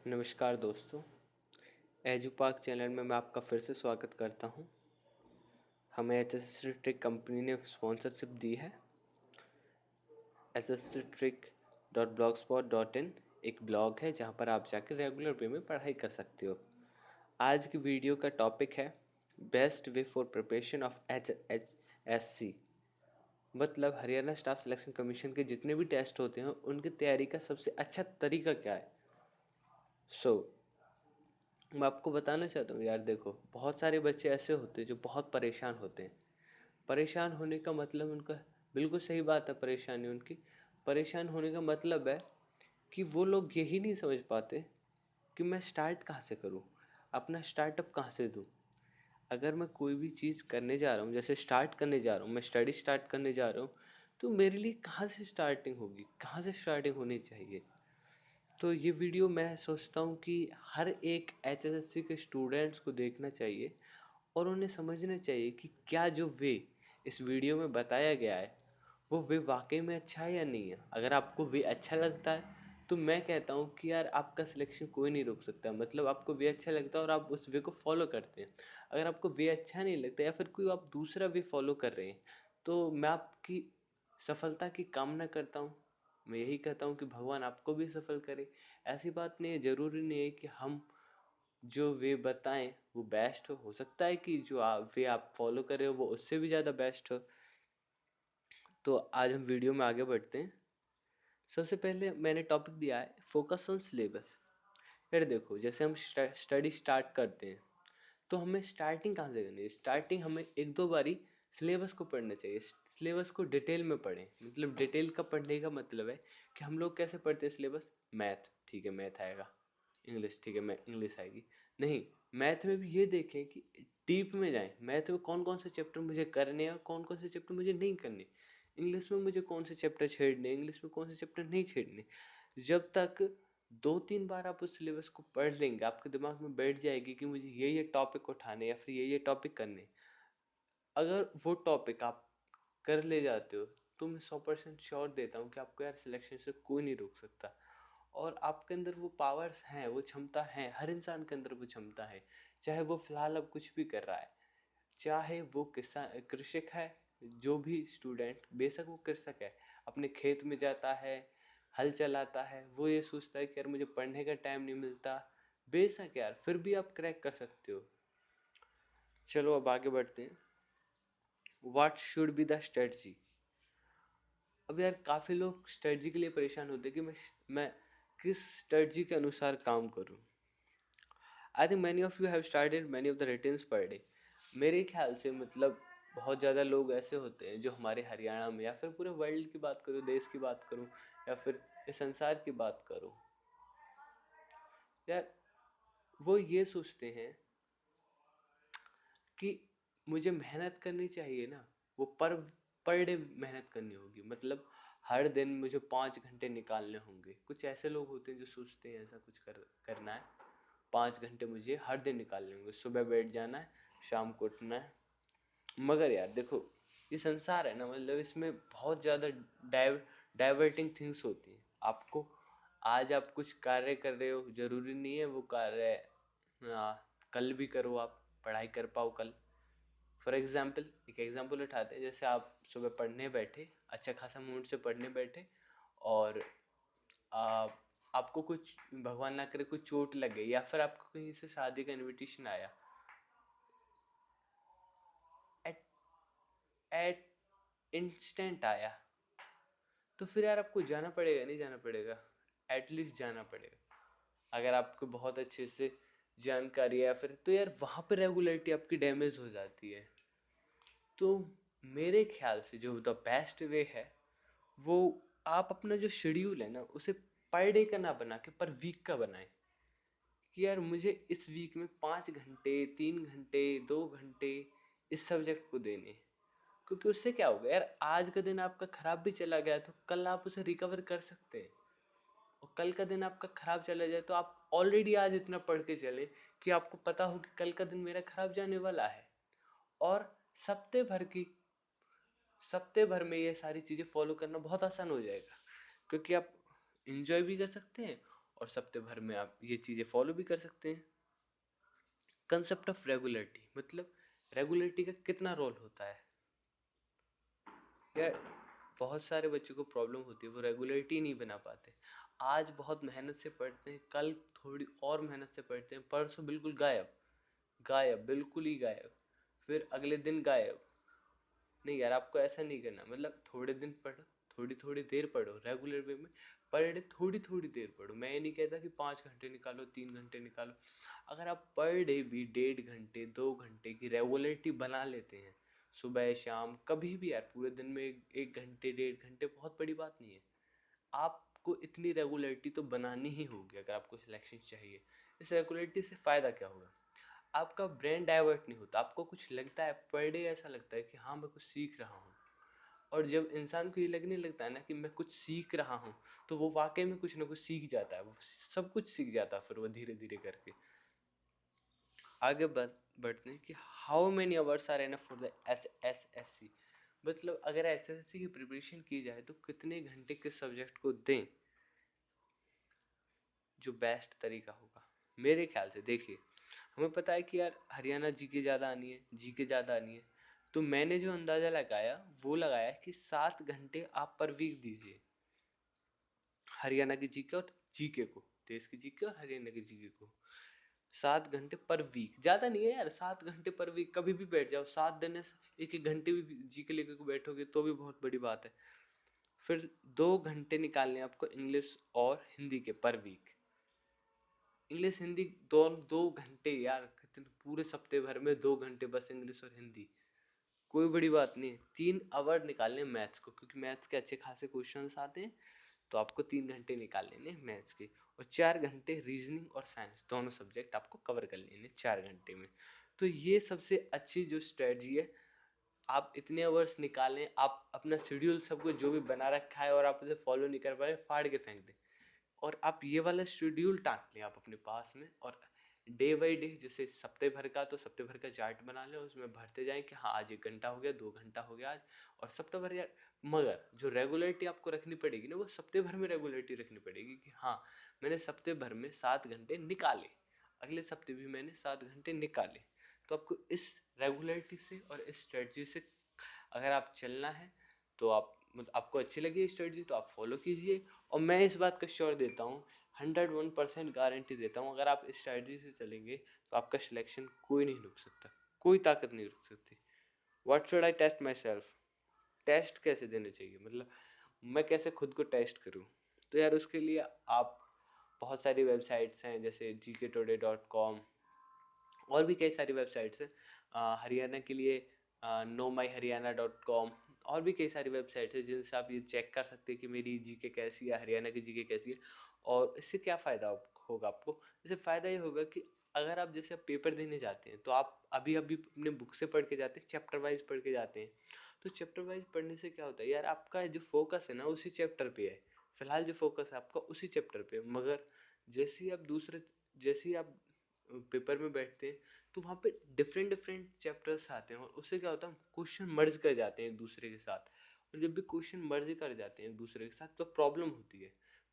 नमस्कार दोस्तों, एजुपार्क चैनल में मैं आपका फिर से स्वागत करता हूं। हमें एचएसएस ट्रिक कंपनी ने स्पॉन्सरशिप दी है। hsstrick.blogspot.in एक ब्लॉग है जहां पर आप जाकर रेगुलर वे में पढ़ाई कर सकते हो। आज की वीडियो का टॉपिक है best way for preparation of HSC, मतलब हरियाणा स्टाफ सिलेक्शन कमीशन के जितने भी टेस्ट होते हैं उनकी तैयारी का सबसे अच्छा तरीका क्या है। मैं आपको बताना चाहता हूँ यार, देखो बहुत सारे बच्चे ऐसे होते हैं जो बहुत परेशान होते हैं। परेशान होने का मतलब उनका बिल्कुल सही बात है, परेशानी उनकी परेशान होने का मतलब है कि वो लोग यही नहीं समझ पाते कि मैं स्टार्ट कहाँ से करूँ, अपना स्टार्टअप कहाँ से दूँ। अगर मैं कोई भी चीज़ करने जा रहा हूँ, जैसे स्टार्ट करने जा रहा हूँ, मैं स्टडी स्टार्ट करने जा रहा हूँ, तो मेरे लिए कहाँ से स्टार्टिंग होगी, कहाँ से स्टार्टिंग होनी चाहिए। तो ये वीडियो मैं सोचता हूँ कि हर एक एचएसएससी के स्टूडेंट्स को देखना चाहिए और उन्हें समझना चाहिए कि क्या जो वे इस वीडियो में बताया गया है वो वे वाकई में अच्छा है या नहीं है। अगर आपको वे अच्छा लगता है तो मैं कहता हूँ कि यार आपका सिलेक्शन कोई नहीं रोक सकता, मतलब आपको वे अच्छा लगता है और आप उस वे को फॉलो करते हैं। अगर आपको वे अच्छा नहीं लगता या फिर कोई आप दूसरा वे फॉलो कर रहे हैं तो मैं आपकी सफलता की कामना करता हूँ। मैं यही कहता हूँ कि भगवान आपको भी सफल करे। ऐसी बात नहीं है, ज़रूरी नहीं है कि हम जो वे बताएं वो बेस्ट हो सकता है कि जो वे आप फॉलो कर रहे हो वो उससे भी ज़्यादा बेस्ट हो। तो आज हम वीडियो में आगे बढ़ते हैं। सबसे पहले मैंने टॉपिक दिया है फोकस ऑन सिलेबस। यार देखो, जैसे हम स्टडी स्टार्ट करते हैं तो हमें स्टार्टिंग कहाँ से करनी है। स्टार्टिंग हमें एक दो बारी सिलेबस को पढ़ना चाहिए, सिलेबस को डिटेल में पढ़ें। मतलब डिटेल का पढ़ने का मतलब है कि हम लोग कैसे पढ़ते हैं सिलेबस। मैथ, ठीक है मैथ आएगा। इंग्लिश, ठीक है मैं इंग्लिश आएगी। नहीं, मैथ में भी ये देखें कि डीप में जाएं। मैथ में कौन कौन से चैप्टर मुझे करने हैं और कौन कौन से चैप्टर मुझे नहीं करने। इंग्लिश में मुझे कौन से चैप्टर छेड़ने, इंग्लिश में कौन से चैप्टर नहीं छेड़ने। जब तक 2-3 बार आप उस सिलेबस को पढ़ लेंगे, आपके दिमाग में बैठ जाएगी कि मुझे ये टॉपिक उठाने या फिर ये टॉपिक करने। अगर वो टॉपिक आप कर ले जाते हो तो मैं 100% श्योर देता हूँ कि आपको यार सिलेक्शन से कोई नहीं रोक सकता। और आपके अंदर वो पावर्स हैं, वो क्षमता है, हर इंसान के अंदर वो क्षमता है। चाहे वो फिलहाल अब कुछ भी कर रहा है, चाहे वो किसान कृषक है, जो भी स्टूडेंट बेशक वो कृषक है, अपने खेत में जाता है, हल चलाता है, वो ये सोचता है कि यार मुझे पढ़ने का टाइम नहीं मिलता, बेशक यार फिर भी आप क्रैक कर सकते हो। चलो अब आगे बढ़ते हैं। What should be the strategy. अब यार काफ़ी लोग स्ट्रेटजी के लिए परेशान होते हैं कि मैं किस स्ट्रेटजी के अनुसार काम करूं। I think many of you have started many of the returns per day. मेरे ख्याल से मतलब बहुत ज़्यादा लोग ऐसे होते हैं जो हमारे हरियाणा में या फिर पूरे वर्ल्ड की बात करूँ, देश की बात करूँ या फिर इस संसार की बात करूँ, यार वो ये सोचते हैं कि मुझे मेहनत करनी चाहिए ना, वो पर डे मेहनत करनी होगी। मतलब हर दिन मुझे 5 घंटे निकालने होंगे। कुछ ऐसे लोग होते हैं जो सोचते हैं ऐसा कुछ करना है, 5 घंटे मुझे हर दिन निकालने होंगे, सुबह बैठ जाना है, शाम को उठना है। मगर यार देखो, ये संसार है ना, मतलब इसमें बहुत ज़्यादा डाइवर्टिंग थिंग्स होती हैं। आपको आज आप कुछ कार्य कर रहे हो, जरूरी नहीं है वो कार्य कल भी करो, आप पढ़ाई कर पाओ कल। फॉर एग्जाम्पल एक एग्जाम्पल उठाते हैं, जैसे आप सुबह पढ़ने बैठे, अच्छा खासा मूड से पढ़ने बैठे और आ, आपको कुछ भगवान ना करे कुछ चोट लग गई या फिर आपको कहीं से शादी का इनविटेशन आया, एट एट इंस्टेंट आया, तो फिर यार आपको जाना पड़ेगा नहीं जाना पड़ेगा, एटलीस्ट जाना पड़ेगा। अगर आपको बहुत अच्छे से जानकारी है या फिर, तो यार वहाँ पे रेगुलरिटी आपकी डैमेज हो जाती है। तो मेरे ख्याल से जो द बेस्ट वे है वो आप अपना जो शेड्यूल है ना उसे पर डे का ना बना के पर वीक का बनाएं। कि यार मुझे इस वीक में 5 घंटे, 3 घंटे, 2 घंटे इस सब्जेक्ट को देने हैं। क्योंकि उससे क्या होगा यार, आज का दिन आपका खराब भी चला गया तो कल आप उसे रिकवर कर सकते हैं। और कल का दिन आपका खराब चला जाए तो आप ऑलरेडी आज इतना पढ़ के चले कि आपको पता हो कि कल का दिन मेरा खराब जाने वाला है। और सप्ते भर की सप्ते भर में ये सारी चीज़ें फॉलो करना बहुत आसान हो जाएगा, क्योंकि आप इंजॉय भी कर सकते हैं और सप्ताह भर में आप ये चीज़ें फॉलो भी कर सकते हैं। कंसेप्ट ऑफ रेगुलरिटी, मतलब रेगुलरिटी का कितना रोल होता है। यार बहुत सारे बच्चों को प्रॉब्लम होती है, वो रेगुलरिटी नहीं बना पाते। आज बहुत मेहनत से पढ़ते हैं, कल थोड़ी और मेहनत से पढ़ते हैं, परसों बिल्कुल गायब, गायब, बिल्कुल ही गायब, फिर अगले दिन गायब। नहीं यार, आपको ऐसा नहीं करना। मतलब थोड़े दिन पढ़ो, थोड़ी थोड़ी देर पढ़ो, रेगुलर वे में पर डे थोड़ी थोड़ी देर पढ़ो। मैं ये नहीं कहता कि 5 घंटे निकालो, 3 घंटे निकालो। अगर आप पर डे भी 1.5 घंटे 2 घंटे की रेगुलरिटी बना लेते हैं, सुबह शाम कभी भी यार, पूरे दिन में 1 घंटे 1.5 घंटे बहुत बड़ी बात नहीं है। आपको इतनी रेगुलरिटी तो बनानी ही होगी अगर आपको सिलेक्शन चाहिए। इस रेगुलरिटी से फायदा क्या होगा? आपका ब्रेन डाइवर्ट नहीं होता, आपको कुछ लगता है पर डे, ऐसा लगता है कि हाँ मैं कुछ सीख रहा हूँ। और जब इंसान को ये लगने लगता है ना कि मैं कुछ सीख रहा हूँ, तो वो वाकई में कुछ ना कुछ सीख जाता है, वो सब कुछ सीख जाता है फिर वो धीरे धीरे करके। आगे बढ़ते हैं कि how many hours are enough for the HSSC। मतलब अगर HSSC की प्रिपरेशन की जाए तो कितने घंटे किस सब्जेक्ट को दें जो बेस्ट तरीका होगा। मेरे ख्याल से देखिए, हमें पता है कि यार हरियाणा जीके ज़्यादा आनी है, जीके ज़्यादा आनी है, तो मैंने जो अंदाज़ा लगाया वो लगाया कि 7 घंटे आप पर वीक दीजिए हरियाणा की जीके और जीके को, देश की जीके और हरियाणा की जीके को। 7 घंटे पर वीक ज़्यादा नहीं है यार, 7 घंटे पर वीक कभी भी बैठ जाओ, 7 दिन 1 1 घंटे भी जीके लेकर बैठोगे तो भी बहुत बड़ी बात है। फिर 2 घंटे निकालने आपको इंग्लिश और हिंदी के पर वीक। इंग्लिश हिंदी दो घंटे यार, कितने पूरे सप्ताह भर में 2 घंटे बस इंग्लिश और हिंदी, कोई बड़ी बात नहीं है। 3 आवर निकालने मैथ्स को, क्योंकि मैथ्स के अच्छे खासे क्वेश्चंस आते हैं, तो आपको 3 घंटे निकाल लेने मैथ्स के, और 4 घंटे रीजनिंग और साइंस दोनों सब्जेक्ट आपको कवर कर लेने 4 घंटे में। तो ये सबसे अच्छी जो स्ट्रेटजी है, आप इतने आवर्स निकालें, आप अपना शेड्यूल सब कुछ जो भी बना रखा है और आप उसे फॉलो नहीं कर पा रहे, फाड़ के फेंक दें, और आप ये वाला शेड्यूल टांग लें आप अपने पास में, और डे बाई डे, जैसे सप्ताह भर का, तो सप्ताह भर का चार्ट बना लें, उसमें भरते जाएं कि हाँ आज 1 घंटा हो गया, 2 घंटा हो गया आज, और सप्ताह भर यार। मगर जो रेगुलरिटी आपको रखनी पड़ेगी ना, वो सप्ताह भर में रेगुलरिटी रखनी पड़ेगी कि हाँ मैंने सप्ताह भर में 7 घंटे निकाले, अगले सप्ताह भी मैंने 7 घंटे निकाले। तो आपको इस रेगुलरिटी से और इस स्ट्रेटजी से अगर आप चलना है, तो आप मतलब आपको अच्छी लगी स्ट्रेटजी तो आप फॉलो कीजिए। और मैं इस बात का श्योर देता हूँ, 101% गारंटी देता हूँ, अगर आप इस स्ट्रेटजी से चलेंगे तो आपका सिलेक्शन कोई नहीं रुक सकता, कोई ताकत नहीं रुक सकती। What should I test myself? Test कैसे देने चाहिए, मतलब मैं कैसे खुद को टेस्ट करूँ? तो यार उसके लिए आप, बहुत सारी वेबसाइट्स हैं जैसे gktoday.com, और भी कई सारी वेबसाइट्स हैं। हरियाणा के लिए knowmyharyana.com, और भी कई सारी वेबसाइट्स हैं जिनसे आप ये चेक कर सकते हैं कि मेरी जीके कैसी है, हरियाणा की जीके कैसी है। और इससे क्या फ़ायदा होगा आपको? इससे फ़ायदा ये होगा कि अगर आप जैसे पेपर देने जाते हैं, तो आप अभी अभी अपने बुक से पढ़ के जाते हैं, चैप्टर वाइज पढ़ के जाते हैं। तो चैप्टर वाइज पढ़ने से क्या होता है यार, आपका जो फोकस है ना उसी चैप्टर पे है, फिलहाल जो फोकस है आपका उसी चैप्टर पे है। मगर जैसे ही आप पेपर में बैठते हैं, तो वहाँ पे डिफरेंट डिफरेंट चैप्टर्स आते हैं, और उससे क्या होता है, क्वेश्चन मर्ज कर जाते हैं एक दूसरे के साथ। और जब भी क्वेश्चन मर्ज कर जाते हैं एक दूसरे के साथ, तो प्रॉब्लम होती है।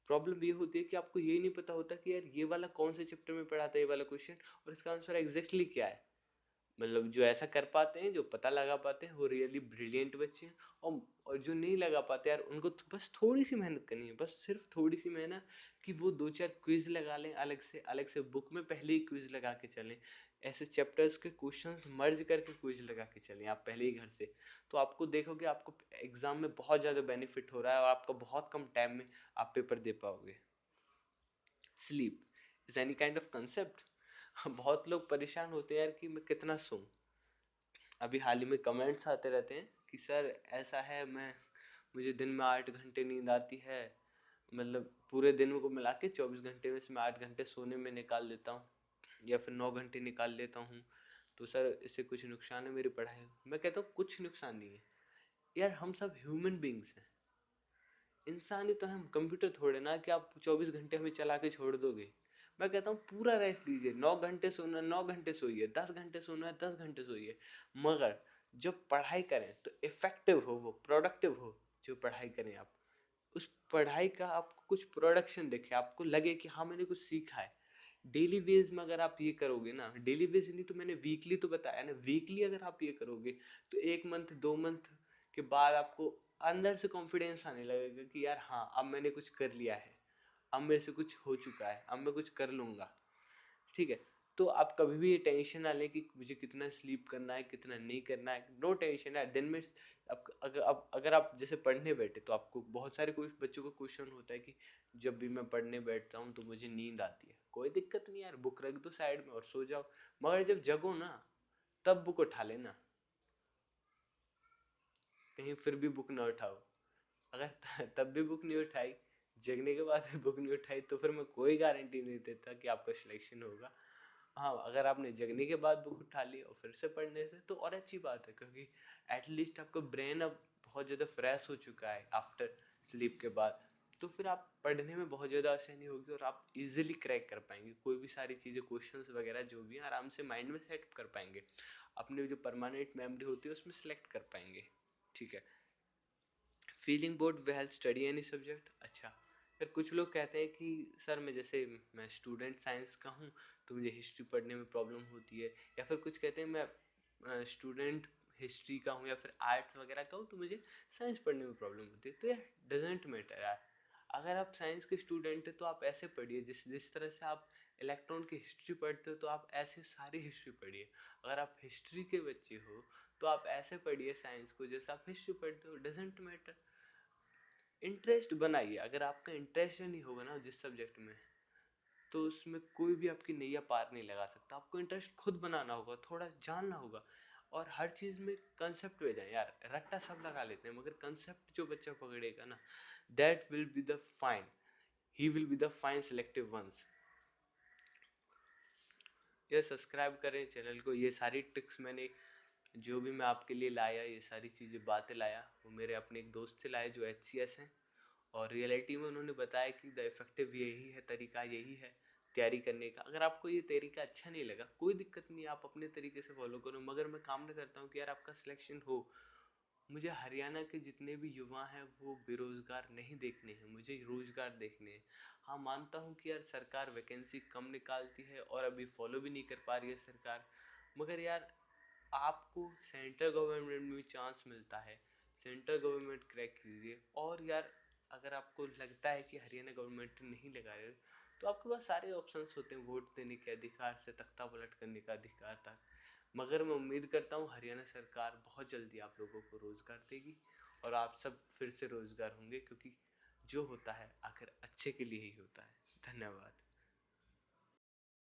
प्रॉब्लम ये होती है कि आपको ये नहीं पता होता कि यार ये वाला कौन से चैप्टर में पढ़ा था ये वाला क्वेश्चन, और इसका आंसर एग्जैक्टली क्या है। मतलब जो ऐसा कर पाते हैं, जो पता लगा पाते हैं, वो रियली ब्रिलियंट बच्चे हैं। और जो नहीं लगा पाते यार, उनको तो बस थोड़ी सी मेहनत करनी है, बस सिर्फ थोड़ी सी मेहनत, कि वो 2 4 क्विज लगा लें, अलग से बुक में पहले ही क्विज लगा के चलें, ऐसे चैप्टर्स के क्वेश्चंस मर्ज करके क्विज लगा के चलें आप पहले ही घर से। तो आपको देखोगे आपको एग्जाम में बहुत ज़्यादा बेनिफिट हो रहा है, और आपका बहुत कम टाइम में आप पेपर दे पाओगे। Sleep is any kind of concept. बहुत लोग परेशान होते हैं यार कि मैं कितना सोऊं। अभी हाल ही में कमेंट्स आते रहते हैं कि सर ऐसा है, मुझे दिन में 8 घंटे नींद आती है, मतलब पूरे दिन को मिला के 24 घंटे में से मैं 8 घंटे सोने में निकाल लेता हूँ, या फिर 9 घंटे निकाल लेता हूँ, तो सर इससे कुछ नुकसान है मेरी पढ़ाई? मैं कहता हूँ कुछ नुकसान नहीं है यार, हम सब ह्यूमन बींग्स हैं, इंसान ही तो हम, कंप्यूटर थोड़े ना कि आप 24 घंटे हमें चला के छोड़ दोगे। मैं कहता हूँ पूरा रेस्ट लीजिए, 9 घंटे सोना है 9 घंटे सोइए, 10 घंटे सोना है 10 घंटे सोइए। मगर जब पढ़ाई करें तो इफेक्टिव हो, वो प्रोडक्टिव हो जो पढ़ाई करें आप। उस पढ़ाई का आपको कुछ प्रोडक्शन दिखे, आपको लगे कि हाँ मैंने कुछ सीखा है। डेली बेस में अगर आप ये करोगे ना, डेली बेस नहीं तो मैंने वीकली तो बताया ना, वीकली अगर आप ये करोगे तो 1 मंथ 2 मंथ के बाद आपको अंदर से कॉन्फिडेंस आने लगेगा कि यार हाँ अब मैंने कुछ कर लिया है, अब मेरे से कुछ हो चुका है, अब मैं कुछ कर लूंगा। ठीक है। तो आप कभी भी ये टेंशन ना लें कि मुझे कितना स्लीप करना है कितना नहीं करना है, नो टेंशन है दिन में। अगर आप जैसे पढ़ने बैठे तो आपको बहुत सारे कोई बच्चों को क्वेश्चन होता है कि जब भी मैं पढ़ने बैठता हूँ तो मुझे नींद आती है। कोई दिक्कत नहीं यार, बुक रख दो साइड में और सो जाओ। मगर जब जगो ना तब बुक उठा लेना, कहीं फिर भी बुक ना उठाओ। अगर तब भी बुक नहीं उठाई, जगने के बाद भी बुक नहीं उठाई, तो फिर मैं कोई गारंटी नहीं देता कि आपका सिलेक्शन होगा। हाँ, अगर आपने जगने के बाद बुक उठा ली और फिर से पढ़ने से तो और अच्छी बात है, क्योंकि एटलीस्ट आपका ब्रेन अब बहुत ज़्यादा फ्रेश हो चुका है आफ्टर स्लीप के बाद। तो फिर आप पढ़ने में बहुत ज़्यादा आसानी होगी और आप इजीली क्रैक कर पाएंगे कोई भी सारी चीज़ें, क्वेश्चंस वगैरह जो भी आराम से माइंड में सेट कर पाएंगे, अपने जो परमानेंट मेमोरी होती है उसमें सेलेक्ट कर पाएंगे। ठीक है। फीलिंग बोर्ड वे हेल्प स्टडी एनी सब्जेक्ट। अच्छा, फिर कुछ लोग कहते हैं कि सर मैं स्टूडेंट साइंस का हूँ तो मुझे हिस्ट्री पढ़ने में प्रॉब्लम होती है, या फिर कुछ कहते हैं मैं स्टूडेंट हिस्ट्री का हूँ या फिर आर्ट्स वगैरह का हूँ तो मुझे साइंस पढ़ने में प्रॉब्लम होती है। तो यार डजेंट मैटर यार, अगर आप साइंस के स्टूडेंट हैं तो आप ऐसे पढ़िए जिस जिस तरह से आप इलेक्ट्रॉन की हिस्ट्री पढ़ते हो तो आप ऐसे सारी हिस्ट्री पढ़िए। अगर आप हिस्ट्री के बच्चे हो तो आप ऐसे पढ़िए साइंस को जैसे आप हिस्ट्री पढ़ते हो, डजेंट मैटर। इंटरेस्ट बनाइए, अगर आपका इंटरेस्ट नहीं होगा ना जिस सब्जेक्ट में, तो उसमें कोई भी आपकी नैया पार नहीं लगा सकता। आपको इंटरेस्ट खुद बनाना होगा, थोड़ा जानना होगा, और हर चीज में कंसेप्ट में जाए यार। रट्टा सब लगा लेते हैं मगर कंसेप्ट जो बच्चा पकड़ेगा ना, that will be the fine, he will be the fine selective ones. ये सब्सक्राइब करें चैनल को। ये सारी ट्रिक्स मैंने जो भी मैं आपके लिए लाया, ये सारी चीज़ें बातें लाया, वो मेरे अपने एक दोस्त से लाए जो HCS हैं, और रियलिटी में उन्होंने बताया कि द इफेक्टिव यही है, तरीका यही है तैयारी करने का। अगर आपको ये तरीका अच्छा नहीं लगा कोई दिक्कत नहीं, आप अपने तरीके से फॉलो करो, मगर मैं कामना करता हूँ कि यार आपका सिलेक्शन हो। मुझे हरियाणा के जितने भी युवा हैं वो बेरोजगार नहीं देखने हैं, मुझे रोजगार देखने हैं। हाँ मानता हूँ कि यार सरकार वैकेंसी कम निकालती है और अभी फॉलो भी नहीं कर पा रही है सरकार, मगर यार आपको सेंट्रल गवर्नमेंट में भी चांस मिलता है, सेंट्रल गवर्नमेंट क्रैक कीजिए। और यार अगर आपको लगता है कि हरियाणा गवर्नमेंट नहीं लगा रहे तो आपके पास सारे ऑप्शंस होते हैं, वोट देने के अधिकार से तख्ता पलट करने का अधिकार तक। मगर मैं उम्मीद करता हूँ हरियाणा सरकार बहुत जल्दी आप लोगों को रोजगार देगी और आप सब फिर से रोजगार होंगे, क्योंकि जो होता है आखिर अच्छे के लिए ही होता है। धन्यवाद।